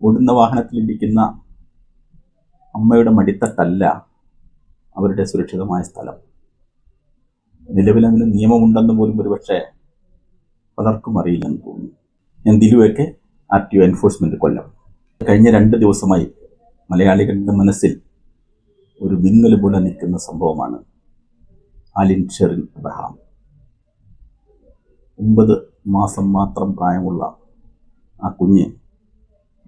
ഓടുന്ന വാഹനത്തിലിരിക്കുന്ന അമ്മയുടെ മടിത്തട്ടല്ല അവരുടെ സുരക്ഷിതമായ സ്ഥലം. നിലവിൽ അതിന് നിയമമുണ്ടെന്ന് പോലും ഒരുപക്ഷെ പലർക്കും അറിയില്ലെന്ന് തോന്നുന്നു. ഞാൻ ദിലുവൊക്കെ RTO എൻഫോഴ്സ്മെന്റ് കൊല്ലം. കഴിഞ്ഞ 2 ദിവസമായി മലയാളികളുടെ മനസ്സിൽ ഒരു വിങ്ങൽ പോലെ നിൽക്കുന്ന സംഭവമാണ് ആലിൻ ഷെറിൻ അബ്രഹാം. 9 മാസം മാത്രം പ്രായമുള്ള ആ കുഞ്ഞ്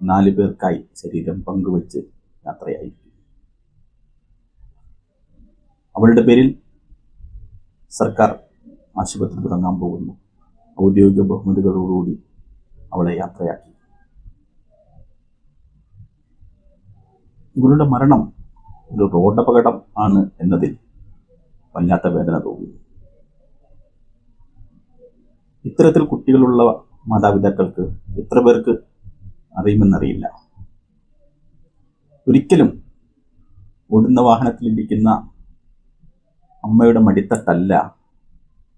4 പേർക്കായി ശരീരം പങ്കുവച്ച് യാത്രയായി. അവളുടെ പേരിൽ സർക്കാർ ആശുപത്രി തുടങ്ങാൻ പോകുന്നു. ഔദ്യോഗിക ബഹുമതികളോടുകൂടി അവളെ യാത്രയാക്കി. ഇവരുടെ മരണം ഒരു റോഡപകടം ആണ് എന്നതിൽ വല്ലാത്ത വേദന തോന്നുന്നു. ഇത്തരത്തിൽ കുട്ടികളുള്ള മാതാപിതാക്കൾക്ക് എത്ര പേർക്ക് അറിയുമെന്നറിയില്ല. ഒരിക്കലും ഓടുന്ന വാഹനത്തിലിരിക്കുന്ന അമ്മയുടെ മടിത്തട്ടല്ല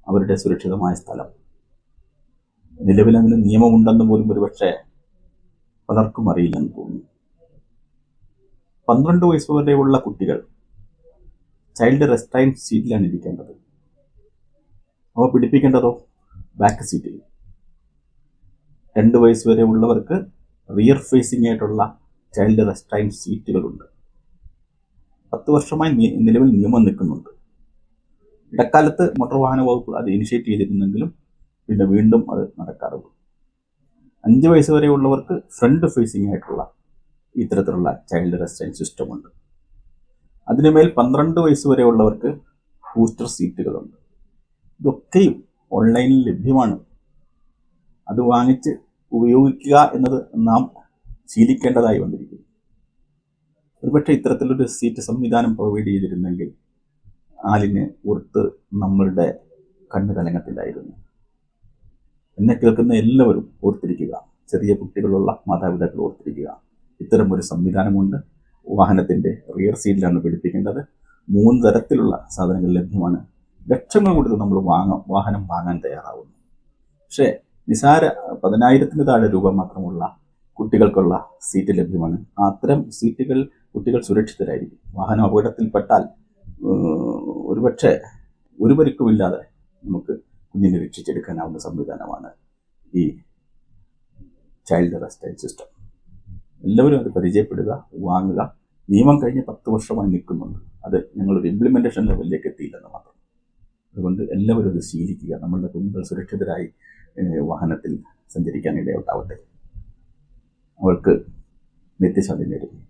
അവരുടെ സുരക്ഷിതമായ സ്ഥലം. നിലവിൽ അതിന് നിയമമുണ്ടെന്ന് പോലും ഒരുപക്ഷെ പലർക്കും അറിയില്ലെന്ന് തോന്നുന്നു. 12 വയസ്സ് വരെയുള്ള കുട്ടികൾ ചൈൽഡ് റെസ്ട്രൈൻ സീറ്റിലാണ് ഇരിക്കേണ്ടത്. അവ പിടിപ്പിക്കേണ്ടതോ ബാക്ക് സീറ്റിൽ. 2 വയസ്സ് വരെ ഉള്ളവർക്ക് റിയർ ഫേസിംഗ് ആയിട്ടുള്ള ചൈൽഡ് റെസ്ട്രൈൻ സീറ്റുകളുണ്ട്. 10 വർഷമായി നിലവിൽ നിയമം നിൽക്കുന്നുണ്ട്. ഇടക്കാലത്ത് മോട്ടോർ വാഹന വകുപ്പ് അത് ഇനിഷ്യേറ്റ് ചെയ്തിരുന്നെങ്കിലും പിന്നെ വീണ്ടും അത് നടക്കാറുള്ളൂ. 5 വയസ്സ് വരെ ഉള്ളവർക്ക് ഫ്രണ്ട് ഫേസിംഗ് ആയിട്ടുള്ള ഇത്തരത്തിലുള്ള ചൈൽഡ് റെസ്ട്രൈൻ സിസ്റ്റമുണ്ട്. അതിനുമേൽ 12 വയസ്സ് വരെ ഉള്ളവർക്ക് ബൂസ്റ്റർ സീറ്റുകളുണ്ട്. ഇതൊക്കെയും ഓൺലൈനിൽ ലഭ്യമാണ്. അത് വാങ്ങിച്ച് ഉപയോഗിക്കുക എന്നത് നാം ശീലിക്കേണ്ടതായി വന്നിരിക്കുന്നു. ഒരുപക്ഷെ ഇത്തരത്തിലൊരു സീറ്റ് സംവിധാനം പ്രൊവൈഡ് ചെയ്തിരുന്നെങ്കിൽ ആലിന് ഓർത്ത് നമ്മളുടെ കണ്ണ് കലങ്ങത്തില്ലായിരുന്നു. എന്നെ കേൾക്കുന്ന എല്ലാവരും ഓർത്തിരിക്കുക, ചെറിയ കുട്ടികളുള്ള മാതാപിതാക്കൾ ഓർത്തിരിക്കുക, ഇത്തരം ഒരു സംവിധാനമുണ്ട്. വാഹനത്തിൻ്റെ റിയർ സീറ്റിലാണ് പിടിപ്പിക്കേണ്ടത്. 3 തരത്തിലുള്ള സാധനങ്ങൾ ലഭ്യമാണ്. ലക്ഷങ്ങൾ കൊടുത്ത് നമ്മൾ വാഹനം വാങ്ങാൻ തയ്യാറാവുന്നു. പക്ഷേ നിസാര 10,000 താഴെ രൂപ മാത്രമുള്ള കുട്ടികൾക്കുള്ള സീറ്റ് ലഭ്യമാണ്. അത്തരം സീറ്റുകൾ കുട്ടികൾ സുരക്ഷിതരായിരിക്കും. വാഹനം അപകടത്തിൽപ്പെട്ടാൽ ഒരുപക്ഷെ ഒരു പരിക്കുമില്ലാതെ നമുക്ക് കുഞ്ഞിനെ രക്ഷിച്ചെടുക്കാനാവുന്ന സംവിധാനമാണ് ഈ ചൈൽഡ് റെസ്ട്രൈൻ സിസ്റ്റം. എല്ലാവരും അത് പരിചയപ്പെടുക, വാങ്ങുക. നിയമം കഴിഞ്ഞ് 10 വർഷമായി നിൽക്കുന്നുണ്ട്. അത് ഞങ്ങളൊരു ഇംപ്ലിമെൻറ്റേഷൻ ലെവലിലേക്ക് എത്തിയില്ലെന്ന് മാത്രം. അതുകൊണ്ട് എല്ലാവരും അത് ശീലിക്കുക. നമ്മളുടെ കുഞ്ഞുങ്ങൾ സുരക്ഷിതരായി വാഹനത്തിൽ സഞ്ചരിക്കാൻ ഇടയുണ്ടാവട്ടെ. അവൾക്ക് നിത്യശാന്തി നേരുന്നു.